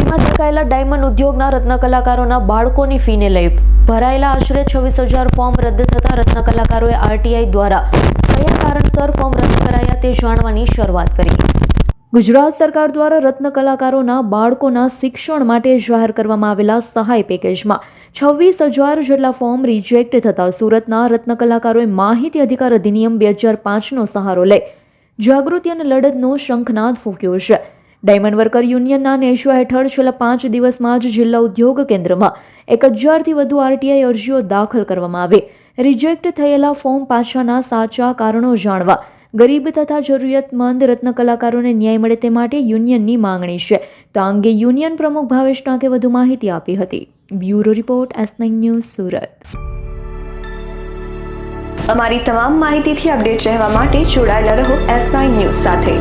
આરટીઆઈમાં ઝડપાયેલા diamond ઉદ્યોગના રત્ન કલાકારોના બાળકોની ફીને લઈ ભરાયેલા આશરે 26,000 ફોર્મ રદ થતા રત્ન કલાકારોએ આરટીઆઈ દ્વારા કયા કારણસર ફોર્મ રદ કરાયા તે જાણવાની શરૂઆત કરી। ગુજરાત સરકાર દ્વારા રત્ન કલાકારોના બાળકોના શિક્ષણ માટે જાહેર કરવામાં આવેલા સહાય પેકેજમાં 26,000 જેટલા ફોર્મ રિજેક્ટ થતા સુરતના રત્ન કલાકારોએ માહિતી અધિકાર અધિનિયમ 2005નો સહારો લઈ જાગૃતિ અને લડતનો શંખનાદ ફૂંક્યો છે। ડાયમંડ વર્કર યુનિયનના નેશવા હેઠળ છેલ્લા 5 દિવસમાં જ જિલ્લા ઉદ્યોગ કેન્દ્રમાં 1,000થી વધુ આરટીઆઈ અરજીઓ દાખલ કરવામાં આવી। રિજેક્ટ થયેલા ફોર્મ પાછળના સાચા કારણો જાણવા ગરીબ તથા જરૂરિયાતમંદ રત્ન કલાકારોને ન્યાય મળે તે માટે યુનિયનની માંગણી છે। તો આ અંગે યુનિયન પ્રમુખ ભાવેશ ટાંકે વધુ માહિતી આપી હતી। Bureau report S9 news Surat. અમારી તમામ માહિતીથી અપડેટ રહેવા માટે જોડાયેલા રહો S9 ન્યૂઝ સાથે।